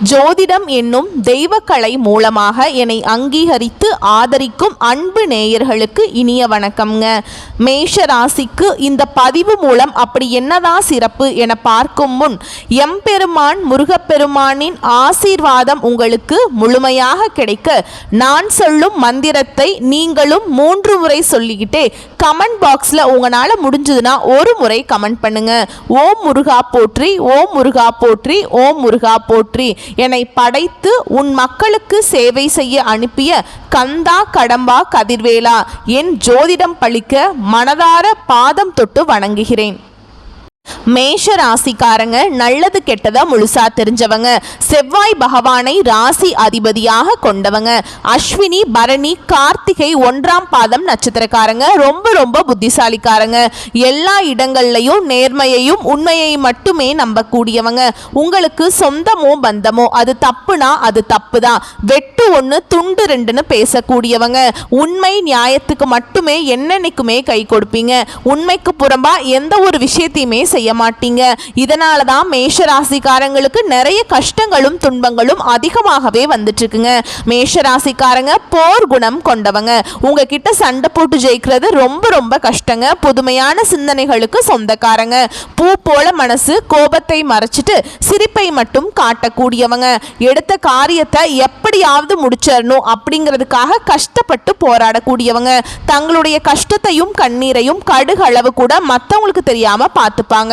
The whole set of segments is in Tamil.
ஜோதிடம் என்னும் தெய்வக்கலை மூலமாக என்னை அங்கீகரித்து ஆதரிக்கும் அன்பு நேயர்களுக்கு இனிய வணக்கம்ங்க. மேஷ ராசிக்கு இந்த பதிவு மூலம் அப்படி என்னதான் சிறப்பு என பார்க்கும் முன் எம்பெருமான் முருகப்பெருமானின் ஆசீர்வாதம் உங்களுக்கு முழுமையாக கிடைக்க நான் சொல்லும் மந்திரத்தை நீங்களும் 3 முறை சொல்லிக்கிட்டே கமெண்ட் பாக்ஸில் உங்களால் முடிஞ்சதுன்னா ஒரு முறை கமெண்ட் பண்ணுங்க. ஓம் முருகா போற்றி, ஓம் முருகா போற்றி, ஓம் முருகா போற்றி. என்னை படைத்து உன் மக்களுக்கு சேவை செய்ய அனுப்பிய கந்தா கடம்பா கதிர்வேலா, என் ஜோதிடம் பழிக்க மனதார பாதம் தொட்டு வணங்குகிறேன். மேஷ ராசிக்காரங்க நல்லது கெட்டதா முழுசா தெரிஞ்சவங்க. செவ்வாய் பகவானை ராசி அதிபதியாக கொண்டவங்க. அஸ்வினி பரணி கார்த்திகை 1ஆம் பாதம் நட்சத்திரக்காரங்க. ரொம்ப ரொம்ப புத்திசாலிக்காரங்க. எல்லா இடங்கள்லையும் நேர்மையையும் உண்மையை மட்டுமே நம்பக்கூடியவங்க. உங்களுக்கு சொந்தமோ பந்தமோ அது தப்புனா அது தப்பு தான், வெட்டு 1 துண்டு 2ன்னு பேசக்கூடியவங்க. உண்மை நியாயத்துக்கு மட்டுமே என்னன்னைக்குமே கை கொடுப்பீங்க. உண்மைக்கு புறம்பா எந்த ஒரு விஷயத்தையுமே செய்ய மாட்டீங்க. இதனால தான் மேஷ ராசிக்காரங்களுக்கு நிறைய கஷ்டங்களும் துன்பங்களும் அதிகமாகவே வந்துட்டு இருக்குங்க. மேஷ ராசிக்காரங்க போர் குணம் கொண்டவங்க. உங்ககிட்ட சண்டை போட்டு ஜெயிக்கிறது ரொம்ப ரொம்ப கஷ்டங்க. புதுமையான சிந்தனைகளுக்கு சொந்தக்காரங்க. பூ போல மனசு, கோபத்தை மறைச்சிட்டு சிரிப்பை மட்டும் காட்டக்கூடியவங்க. எடுத்த காரியத்தை எப்படியாவது முடிச்சிடணும் அப்படிங்கிறதுக்காக கஷ்டப்பட்டு போராடக்கூடியவங்க. தங்களுடைய கஷ்டத்தையும் கண்ணீரையும் கடுகளவு கூட மற்றவங்களுக்கு தெரியாம பார்த்துப்பாங்க.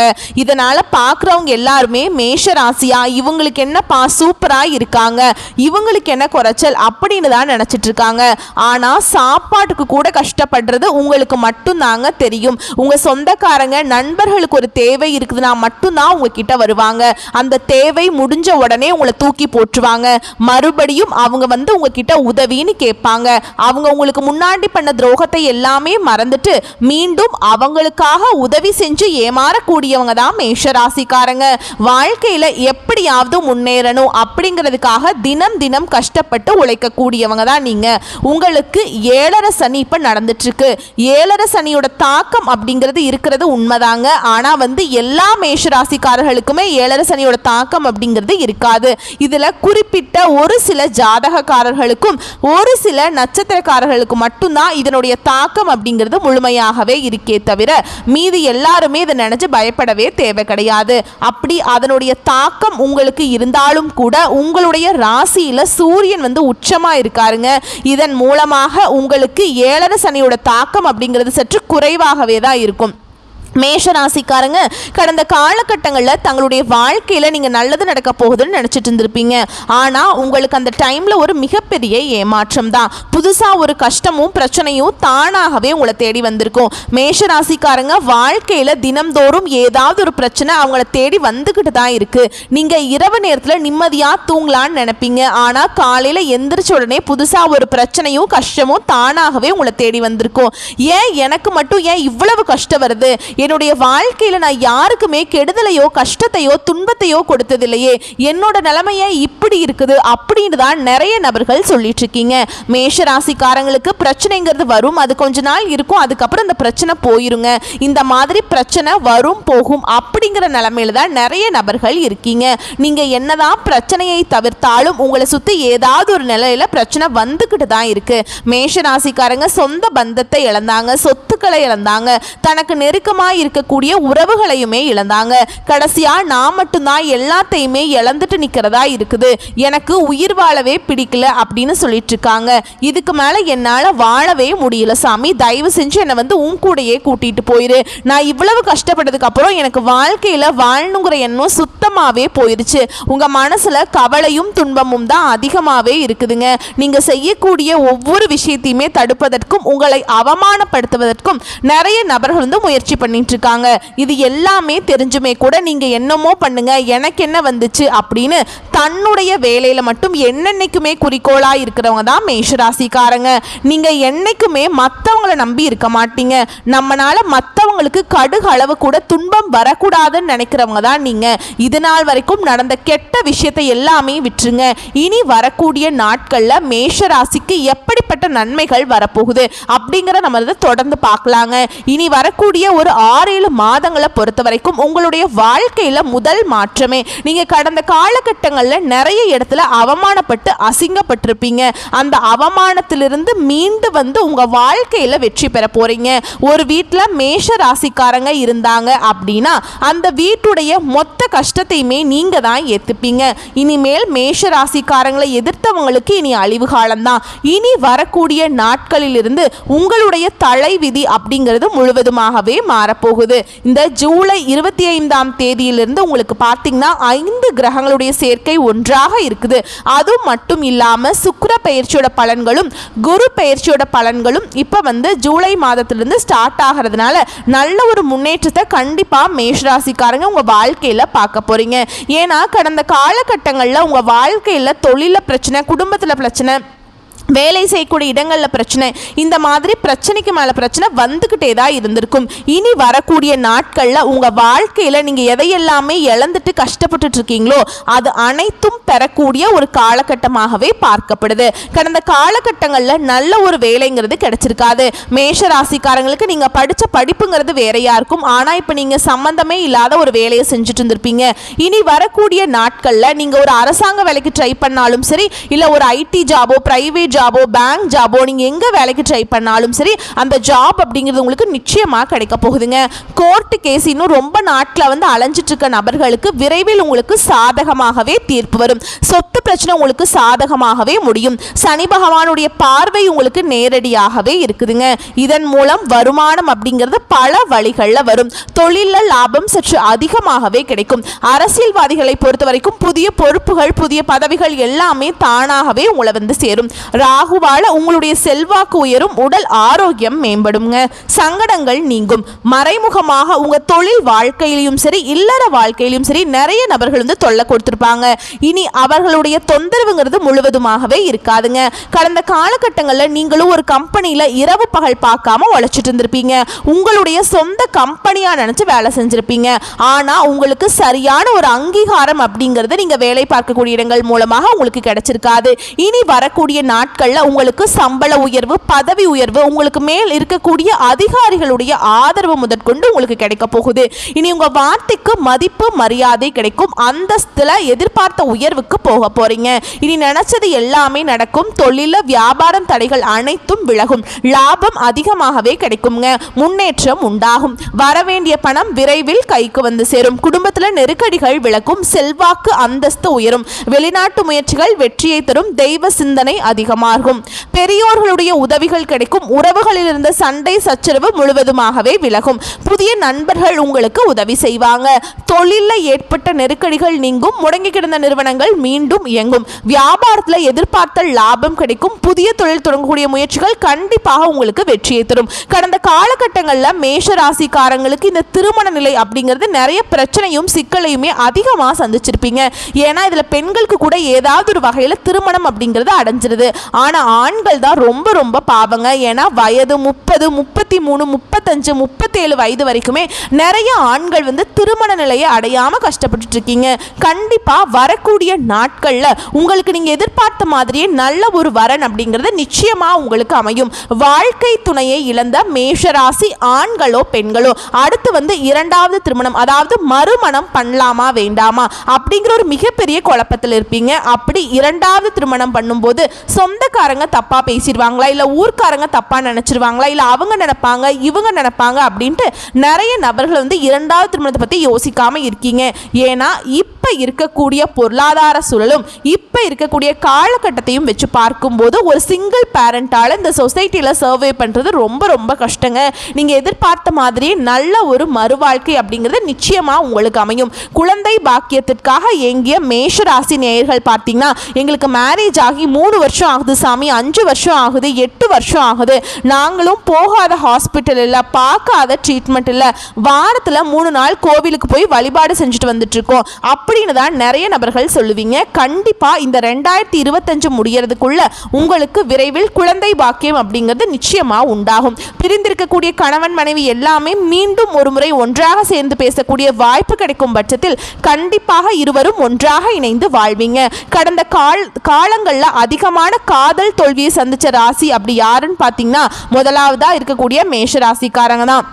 இதனால பார்க்குறவங்க எல்லாருமே மேஷ ராசியா இவங்களுக்கு என்னப்பா சூப்பரா இருக்காங்க, இவங்களுக்கு என்ன குறைச்சல் அப்படின்னு தான் நினைச்சிட்டு இருக்காங்க. ஆனா சாப்பாட்டுக்கு கூட கஷ்டப்படுறது உங்களுக்கு மட்டும்தாங்க தெரியும். உங்க சொந்தக்காரங்க நண்பர்களுக்கு ஒரு தேவை இருக்குதுன்னா மட்டும்தான் உங்ககிட்ட வருவாங்க. அந்த தேவை முடிஞ்ச உடனே உங்களை தூக்கி போட்டுருவாங்க. மறுபடியும் அவங்க வந்து உங்ககிட்ட உதவின்னு கேட்பாங்க. அவங்க உங்களுக்கு முன்னாடி பண்ண துரோகத்தை எல்லாமே மறந்துட்டு மீண்டும் அவங்களுக்காக உதவி செஞ்சு ஏமாறக்கூடியவங்க தான் மேஷ ராசிக்காரங்க. வாழ்க்கையில எப்படியாவது முன்னேறணும் அப்படிங்கிறதுக்காக தினம் தினம் கஷ்டப்பட்டு உழைக்கக்கூடியவங்க தான் நீங்க. உங்களுக்கு 7.5 சனி இப்ப நடந்துட்டு இருக்கு. 7.5 சனியோட தாக்கம் அப்படிங்கிறது இருக்கிறது உண்மைதாங்க. ஆனா வந்து எல்லா மேஷ ராசிக்காரர்களுக்குமே 7.5 சனியோட தாக்கம் அப்படிங்கிறது இருக்காது. இதுல குறிப்பிட்ட ஒரு சில ஜாதகக்காரர்களுக்கும் ஒரு சில நட்சத்திரக்காரர்களுக்கு மட்டும்தான் இதனுடைய தாக்கம் அப்படிங்கிறது முழுமையாகவே இருக்கே தவிர மீதி எல்லாருமே இதை நினைச்சு பயப்படவே தேவை கிடையாது. அப்படி அதனுடைய தாக்கம் உங்களுக்கு இருந்தாலும் கூட உங்களுடைய ராசியில சூரியன் வந்து உச்சமா இருக்காருங்க. இதன் மூலமாக உங்களுக்கு 7.5 சனியோட தாக்கம் அப்படிங்கிறது சற்று குறைவாகவே தான் இருக்கும். மேஷ ராசிக்காரங்க கடந்த காலகட்டங்களில் தங்களுடைய வாழ்க்கையில் நீங்கள் நல்லது நடக்க போகுதுன்னு நினச்சிட்டு இருந்திருப்பீங்க. ஆனால் உங்களுக்கு அந்த டைமில் ஒரு மிகப்பெரிய ஏமாற்றம் தான். புதுசாக ஒரு கஷ்டமும் பிரச்சனையும் தானாகவே உங்களை தேடி வந்திருக்கும். மேஷ ராசிக்காரங்க வாழ்க்கையில் தினம்தோறும் ஏதாவது ஒரு பிரச்சனை அவங்கள தேடி வந்துக்கிட்டு தான் இருக்குது. நீங்கள் இரவு நேரத்தில் நிம்மதியாக தூங்கலான்னு நினைப்பீங்க. ஆனால் காலையில் எந்திரிச்ச உடனே புதுசாக ஒரு பிரச்சனையும் கஷ்டமும் தானாகவே உங்களை தேடி வந்திருக்கும். ஏன் எனக்கு மட்டும் ஏன் இவ்வளவு கஷ்டம் வருது, என்னுடைய வாழ்க்கையில நான் யாருக்குமே கெடுதலையோ கஷ்டத்தையோ துன்பத்தையோ கொடுத்ததில்லையே, என்னோட நிலைமையே இப்படி இருக்குது அப்படின்னு தான் நிறைய நபர்கள் சொல்லிட்டு இருக்கீங்க. மேஷ ராசிக்காரங்களுக்கு பிரச்சனைங்கிறது வரும், அது கொஞ்ச நாள் இருக்கும், அதுக்கப்புறம் இந்த பிரச்சனை போயிருங்க. இந்த மாதிரி பிரச்சனை வரும் போகும் அப்படிங்கிற நிலைமையில தான் நிறைய நபர்கள் இருக்கீங்க. நீங்க என்னதான் பிரச்சனையை தவிர்த்தாலும் உங்களை சுத்தி ஏதாவது ஒரு நிலையில பிரச்சனை வந்துகிட்டு தான் இருக்கு. மேஷ ராசிக்காரங்க சொந்த பந்தத்தை இழந்தாங்க, சொத்துக்களை இழந்தாங்க, தனக்கு நெருக்கமா இருக்கக்கூடிய உறவுகளையுமே இழந்தாங்க. கடைசியா நான் மட்டும்தான் எல்லாத்தையுமே இழந்துட்டு நிக்கிறதா இருக்குது, எனக்கு உயிர் வாழவே பிடிக்கல அப்படின்னு சொல்லிட்டு இருக்காங்க. இதுக்கு மேல என்னால வாழவே முடியல சாமி, தயவு செஞ்சு என்னை வந்து உன் கூடையே கூட்டிட்டு போயிரு. நான் இவ்வளவு கஷ்டப்பட்டதுக்கு அப்புறம் எனக்கு வாழ்க்கையில வாழணுங்கிற எண்ணம் சுத்தமாவே போயிருச்சு. உங்க மனசுல கவலையும் துன்பமும் தான் அதிகமாவே இருக்குதுங்க. நீங்க செய்யக்கூடிய ஒவ்வொரு விஷயத்தையுமே தடுப்பதற்கும் உங்களை அவமானப்படுத்துவதற்கும் நிறைய நபர்கள் வந்து முயற்சி பண்ணிட்டு இருக்காங்க. இது எல்லாமே தெரிஞ்சுமே கூட நீங்க என்னமோ பண்ணுங்க, எனக்கு என்ன வந்துச்சு அப்படின்னு தன்னுடைய வேலையில மட்டும் என்னன்னைக்குமே குறிக்கோளா இருக்கிறவங்க தான் மேஷ ராசிக்காரங்க. நீங்க என்னைக்குமே மற்றவங்களை நம்பி இருக்க மாட்டீங்க. நம்மனால மற்றவங்களுக்கு கடுகு அளவு கூட துன்பம் வரக்கூடாதுன்னு நினைக்கிறவங்க தான் நீங்க. இது நாள் வரைக்கும் நடந்த கெட்ட விஷயத்தை எல்லாமே விட்டுருங்க. இனி வரக்கூடிய நாட்கள்ல மேஷ ராசிக்கு எப்படிப்பட்ட நன்மைகள் வரப்போகுது அப்படிங்கிற நம்ம தொடர்ந்து பார்க்கலாங்க. இனி வரக்கூடிய ஒரு 6-7 மாதங்களை பொறுத்த வரைக்கும் உங்களுடைய வாழ்க்கையில முதல் மாற்றமே. நீங்க கடந்த காலகட்டங்களில் நிறைய இடத்துல அவமானப்பட்டு அசிங்கப்பட்டிருப்பீங்க. அந்த அவமானத்திலிருந்து மீண்டு வந்து உங்க வாழ்க்கையில வெற்றி பெற போறீங்க. ஒரு வீட்டில் மேஷ ராசிக்காரங்க இருந்தாங்க அப்படின்னா அந்த வீட்டுடைய மொத்த கஷ்டத்தையுமே நீங்க தான் ஏத்துப்பீங்க. இனிமேல் மேஷ ராசிக்காரங்களை எதிர்த்தவங்களுக்கு இனி அழிவு காலம்தான். இனி வரக்கூடிய நாட்களிலிருந்து உங்களுடைய தலைவிதி அப்படிங்கிறது முழுவதுமாகவே மாறப்போகுது. இந்த ஜூலை 25ஆம் தேதியிலிருந்து உங்களுக்கு பார்த்தீங்கன்னா 5 கிரகங்களுடைய சேர்க்கை ஒன்றாக இருக்குது. அது மட்டும் இல்லாம சுக்கிர பெயர்ச்சியோட பலன்களும் குரு பெயர்ச்சியோட பலன்களும் இப்ப வந்து ஜூலை மாதத்திலிருந்து ஸ்டார்ட் ஆகிறதுனால நல்ல ஒரு முன்னேற்றத்தை கண்டிப்பா மேஷராசிக்காரங்க உங்க வாழ்க்கையில பார்க்க போறீங்க. ஏன்னா கடந்த காலகட்டங்களில் உங்க வாழ்க்கையில தொழில பிரச்சனை, குடும்பத்துல பிரச்சனை, வேலை செய்யக்கூடிய இடங்களில் பிரச்சனை, இந்த மாதிரி பிரச்சனைக்கு மேலே பிரச்சனை வந்துக்கிட்டே தான் இருந்திருக்கும். இனி வரக்கூடிய நாட்களில் உங்கள் வாழ்க்கையில் நீங்கள் எதையெல்லாமே இழந்துட்டு கஷ்டப்பட்டுட்டு இருக்கீங்களோ அது அனைத்தும் பெறக்கூடிய ஒரு காலகட்டமாகவே பார்க்கப்படுது. கடந்த காலகட்டங்களில் நல்ல ஒரு வேலைங்கிறது கிடைச்சிருக்காது. மேஷ ராசிக்காரங்களுக்கு நீங்கள் படித்த படிப்புங்கிறது வேறையாக இருக்கும். ஆனால் இப்போ நீங்கள் சம்மந்தமே இல்லாத ஒரு வேலையை செஞ்சுட்டு இருந்திருப்பீங்க. இனி வரக்கூடிய நாட்களில் நீங்கள் ஒரு அரசாங்க வேலைக்கு ட்ரை பண்ணாலும் சரி, இல்லை ஒரு ஐடி ஜாபோ, பிரைவேட் ஜாபோ, பேங்க் ஜாபோ, நீங்க எங்க வேலைக்கு ட்ரை பண்ணாலும் சரி அந்த ஜாப் அப்படிங்கிறது உங்களுக்கு நிச்சயமா கிடைக்க போகுதுங்க. கோர்ட் கேஸ் இன்னும் ரொம்ப நாட்களை வந்து அலைஞ்சிட்டு இருக்க நபர்களுக்கு விரைவில் உங்களுக்கு சாதகமாகவே தீர்ப்பு வரும். சொத்து பிரச்சனை உங்களுக்கு சாதகமாகவே முடியும். சனி பகவானுடைய பார்வை உங்களுக்கு நேரடியாகவே இருக்குதுங்க. இதன் மூலம் வருமானம் அப்படிங்கிறது பல வழிகளில் வரும். தொழில லாபம் சற்று அதிகமாகவே கிடைக்கும். அரசியல்வாதிகளை பொறுத்த வரைக்கும் புதிய பொறுப்புகள், புதிய பதவிகள் எல்லாமே தானாகவே உங்களை வந்து சேரும். ராகுவால உங்களுடைய செல்வாக்கு உயரும், உடல் ஆரோக்கியம் மேம்படுங்க, சங்கடங்கள் நீங்கும். மறைமுகமாக உங்க தொழில் வாழ்க்கையிலும் சரி, இல்லற வாழ்க்கையிலும் சரி நிறைய நபர்கள் வந்து தொல்லை கொடுத்திருப்பாங்க. இனி அவர்களுடைய தொந்தரவுங்கிறது முழுவதுமாகவே இருக்காதுங்க. கடந்த காலகட்டங்களில் நீங்களும் ஒரு கம்பெனியில இரவு பகல் பார்க்காம உழைச்சிட்டு இருந்திருப்பீங்க. உங்களுடைய சொந்த கம்பெனியா நினைச்சு வேலை செஞ்சிருப்பீங்க. ஆனா உங்களுக்கு சரியான ஒரு அங்கீகாரம் அப்படிங்கிறது நீங்க வேலை பார்க்கக்கூடிய இடங்கள் மூலமாக உங்களுக்கு கிடைச்சிருக்காது. இனி வரக்கூடிய நாட்கள் உங்களுக்கு சம்பள உயர்வு, பதவி உயர்வு, உங்களுக்கு மேல் இருக்கக்கூடிய அதிகாரிகளுடைய ஆதரவு முதற்கொண்டு உங்களுக்கு கிடைக்க போகுது. இனி உங்க வார்த்தைக்கு மதிப்பு, மரியாதை கிடைக்கும். அந்தஸ்துல எதிர்பார்த்த உயர்வுக்கு போக போறீங்க. இனி நினைச்சது எல்லாமே நடக்கும். தொழில வியாபாரம் தடைகள் அனைத்தும் விலகும். லாபம் அதிகமாகவே கிடைக்குங்க. முன்னேற்றம் உண்டாகும். வரவேண்டிய பணம் விரைவில் கைக்கு வந்து சேரும். குடும்பத்துல நெருக்கடிகள் விலகும். செல்வாக்கு, அந்தஸ்து உயரும். வெளிநாட்டு முயற்சிகள் வெற்றியை தரும். தெய்வ சிந்தனை அதிகமாகும். பெரியோர்களுடைய உதவிகள் கிடைக்கும். உறவுகளில் இருந்த சண்டை சச்சரவு முழுவதுமாகவே விலகும். புதிய நண்பர்கள் உங்களுக்கு உதவி செய்வாங்க. தொழிலில் ஏற்பட்ட நெருக்கடிகள் நீங்கும். முடங்கி கிடந்த நிறுவனங்கள் மீண்டும் இயங்கும். வியாபாரத்தில் எதிர்பார்த்த லாபம் கிடைக்கும். புதிய தொழில் தொடங்கக்கூடிய முயற்சிகள் கண்டிப்பாக உங்களுக்கு வெற்றியை தரும். கடந்த காலகட்டங்களில் மேஷ ராசிக்காரங்களுக்கு இந்த திருமண நிலை அப்படிங்கிறது நிறைய பிரச்சனையும் சிக்கலையுமே அதிகமாக சந்திச்சிருப்பீங்க. ஏன்னா இதில் பெண்களுக்கு கூட ஏதாவது ஒரு வகையில் திருமணம் அப்படிங்கிறது அடைஞ்சிருது. ஆனால் ஆண்கள் தான் ரொம்ப ரொம்ப பாவங்க. ஏன்னா வயது 30, 33, 35, 37 வயது வரைக்குமே நிறைய ஆண்கள் வந்து திருமண நிலையை அடையாமல் கஷ்டப்பட்டு இருக்கீங்க. கண்டிப்பாக வரக்கூடிய நாட்களில் உங்களுக்கு நீங்கள் எதிர்பார்த்த மாதிரியே நல்ல ஒரு வரன் அப்படிங்கிறது நிச்சயமாக உங்களுக்கு அமையும். வாழ்க்கை துணையை இழந்த மேஷராசி ஆண்களோ பெண்களோ அடுத்து வந்து 2வது திருமணம், அதாவது மறுமணம் பண்ணலாமா வேண்டாமா அப்படிங்கிற ஒரு மிகப்பெரிய குழப்பத்தில் இருப்பீங்க. அப்படி 2வது திருமணம் பண்ணும்போது சொந்தக்காரங்க தப்பா பேசிடுவாங்களா, இல்லை ஊர்க்காரங்க தப்பா நினைச்சிருவாங்களா, இல்லை அவங்க நினைப்பாங்க இவங்க நினைப்பாங்க அப்படின்ட்டு நிறைய நபர்கள் வந்து 2வது திருமணத்தை பற்றி யோசிக்காம இருக்கீங்க. ஏன்னா இப்போ இருக்கக்கூடிய பொருளாதார சூழலும் இப்போ இருக்கக்கூடிய காலகட்டத்தையும் வச்சு பார்க்கும்போது ஒரு சிங்கிள் பேரண்டால் இந்த சொசைட்டியில் சர்வே பண்ணுறது ரொம்ப ரொம்ப கஷ்டங்க. நீங்கள் எதிர்பார்த்த மாதிரி நல்ல ஒரு மறுவாழ்க்கை அப்படிங்கிறது நிச்சயமாக உங்களுக்கு அமையும். குழந்தை பாக்கியத்திற்காக ஏங்கிய மேஷராசி நேயர்கள் பார்த்தீங்கன்னா எங்களுக்கு மேரேஜ் ஆகி 3 வருஷம் ஆகுது சாமி, 5 வருஷம் ஆகுது, 8 வருஷம் ஆகுது, நாங்களும் போகாத ஹாஸ்பிட்டல் இல்லை, பார்க்காத ட்ரீட்மெண்ட் இல்லை, வாரத்தில் 3 நாள் கோவிலுக்கு போய் வழிபாடு செஞ்சுட்டு வந்துட்டு இருக்கோம் அப்படின்னு தான் நிறைய நபர்கள் சொல்லுவீங்க. கண்டிப்பாக இந்த 2025 முடியறதுக்குள்ள உங்களுக்கு விரைவில் குழந்தை பாக்கியம் அப்படிங்கிறது நிச்சயமாக உண்டாகும். பிரிந்திருக்கக்கூடிய கணவன் மனைவி எல்லாமே மீண்டும் ஒரு முறை ஒன்றாக சேர்ந்து பேசக்கூடிய வாய்ப்பு கிடைக்கும் பட்சத்தில் கண்டிப்பாக இருவரும் ஒன்றாக இணைந்து வாழ்வீங்க. கடந்த காலங்களில் அதிகமான காதல் தோல்வியை சந்திச்ச ராசி அப்படி யாருன்னு பார்த்தீங்கன்னா முதலாவதா இருக்கக்கூடிய மேஷ ராசிக்காரங்க தான்.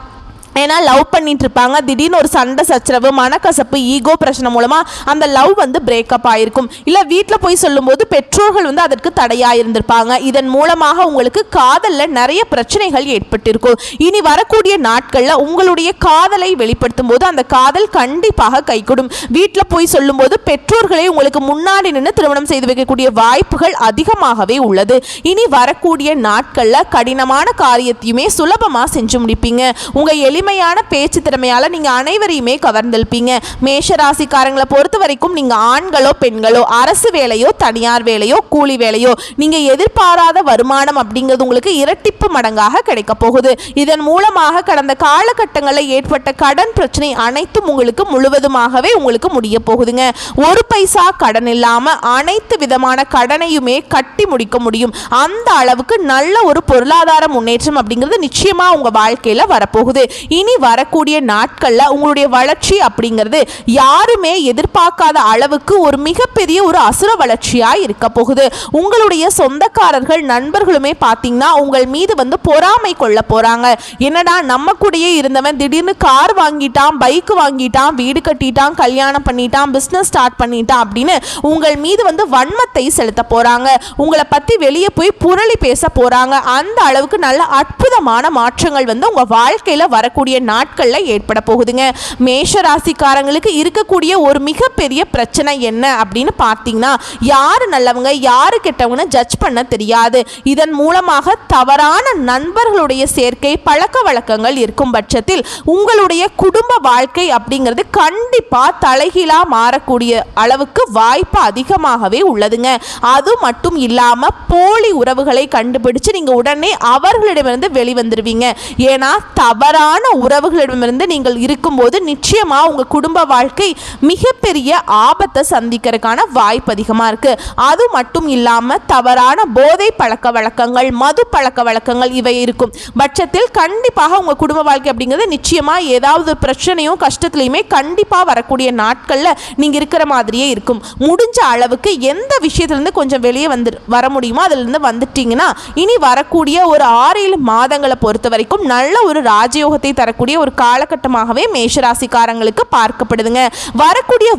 ஏன்னா லவ் பண்ணிட்டு இருப்பாங்க, திடீர்னு ஒரு சண்டை சச்சரவு, மனக்கசப்பு, ஈகோ பிரச்சனை மூலமாக அந்த லவ் வந்து பிரேக்கப் ஆகிருக்கும். இல்லை வீட்டில் போய் சொல்லும்போது பெற்றோர்கள் வந்து அதற்கு தடையாக இருந்திருப்பாங்க. இதன் மூலமாக உங்களுக்கு காதலில் நிறைய பிரச்சனைகள் ஏற்பட்டிருக்கும். இனி வரக்கூடிய நாட்களில் உங்களுடைய காதலை வெளிப்படுத்தும் போது அந்த காதல் கண்டிப்பாக கைகூடும். வீட்டில் போய் சொல்லும்போது பெற்றோர்களை உங்களுக்கு முன்னாடி நின்று திருமணம் செய்து வைக்கக்கூடிய வாய்ப்புகள் அதிகமாகவே உள்ளது. இனி வரக்கூடிய நாட்களில் கடினமான காரியத்தையுமே சுலபமாக செஞ்சு முடிப்பீங்க. உங்கள் எளிமையான பேச்சு திறமையால நீங்க அனைவரையுமே கவர்ந்திருப்பீங்க. மேஷ ராசிக்காரங்களை பொறுத்த வரைக்கும் நீங்க ஆண்களோ பெண்களோ, அரசு வேலையோ தனியார் வேலையோ கூலி வேலையோ, நீங்க எதிர்பாராத வருமானம் அப்படிங்கிறது உங்களுக்கு இரட்டிப்பு மடங்காக கிடைக்க போகுது. இதன் மூலமாக கடந்த காலகட்டங்களில் ஏற்பட்ட கடன் பிரச்சனை அனைத்தும் உங்களுக்கு முழுவதுமாகவே உங்களுக்கு முடிய போகுதுங்க. ஒரு பைசா கடன் இல்லாம அனைத்து விதமான கடனையுமே கட்டி முடிக்க முடியும். அந்த அளவுக்கு நல்ல ஒரு பொருளாதார முன்னேற்றம் அப்படிங்கிறது நிச்சயமா உங்க வாழ்க்கையில வரப்போகுது. இனி வரக்கூடிய நாட்கள்ல உங்களுடைய வளர்ச்சி அப்படிங்கிறது யாருமே எதிர்பார்க்காத அளவுக்கு ஒரு மிகப்பெரிய ஒரு அசுர வளர்ச்சியா இருக்க போகுது. உங்களுடைய சொந்தக்காரர்கள் நண்பர்களுமே பார்த்தீங்கன்னா உங்கள் மீது வந்து பொறாமை கொள்ள போறாங்க. என்னடா நம்ம கூடயே இருந்தவன் திடீர்னு கார் வாங்கிட்டான், பைக் வாங்கிட்டான், வீடு கட்டிட்டான், கல்யாணம் பண்ணிட்டான், பிசினஸ் ஸ்டார்ட் பண்ணிட்டான் அப்படின்னு உங்கள் மீது வந்து வன்மத்தை செலுத்த போறாங்க. உங்களை பத்தி வெளியே போய் புரளி பேச போறாங்க. அந்த அளவுக்கு நல்ல அற்புதமான மாற்றங்கள் வந்து உங்க வாழ்க்கையில வரக்கூடிய நாட்கள்ல ஏற்பட போகுதுங்க. மேஷ ராசிக்காரங்களுக்கு இருக்கக்கூடிய ஒரு மிகப்பெரிய பிரச்சனை என்ன அப்படின்னு பார்த்தீங்கன்னா, யாரு நல்லவங்க யாரு கெட்டவங்க ஜட்ஜ் பண்ண தெரியாது. இதன் மூலமாக தவறான நண்பர்களுடைய சேர்க்கை, பழக்க வழக்கங்கள் இருக்கும் பட்சத்தில் உங்களுடைய குடும்ப வாழ்க்கை அப்படிங்கிறது கண்டிப்பா தலைகீழா மாறக்கூடிய அளவுக்கு வாய்ப்பு அதிகமாகவே உள்ளதுங்க. அது மட்டும் இல்லாம போலி உறவுகளை கண்டுபிடிச்சு நீங்க உடனே அவர்களிடமிருந்து வெளிவந்துருவீங்க. ஏன்னா தவறான உறவுகளிடமிருந்து நீங்கள் இருக்கும்போது நிச்சயமா உங்க குடும்ப வாழ்க்கை மிகப்பெரிய ஆபத்தை சந்திக்கிறதுக்கான வாய்ப்பு அதிகமா இருக்கு. அது மட்டும் இல்லாம தவறான போதை பழக்க வழக்கங்கள், மது பழக்க வழக்கங்கள் இவை இருக்கும் பட்சத்தில் கண்டிப்பாக உங்க குடும்ப வாழ்க்கை அப்படிங்கிறது நிச்சயமா ஏதாவது பிரச்சனையும் கஷ்டத்துலையுமே கண்டிப்பா வரக்கூடிய நாட்கள்ல நீங்க இருக்கிற மாதிரியே இருக்கும். முடிஞ்ச அளவுக்கு எந்த விஷயத்திலிருந்து கொஞ்சம் வெளியே வர முடியுமோ அதுல இருந்து வந்துட்டீங்கன்னா இனி வரக்கூடிய ஒரு 6-7 மாதங்களை பொறுத்த வரைக்கும் நல்ல ஒரு ராஜயோகத்தை தரக்கூடிய ஒரு காலகட்டமாகவே மேஷராசிக்காரங்களுக்கு பார்க்கப்படுதுங்க. வரக்கூடிய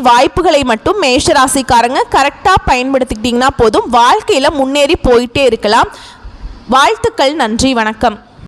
வாய்ப்புகளை மட்டும் மேஷராசிக்காரங்க கரெக்டா பயன்படுத்திக்கிட்டீங்கன்னா போதும், வாழ்க்கையில முன்னேறி போயிட்டே இருக்கலாம். வாழ்த்துக்கள். நன்றி. வணக்கம்.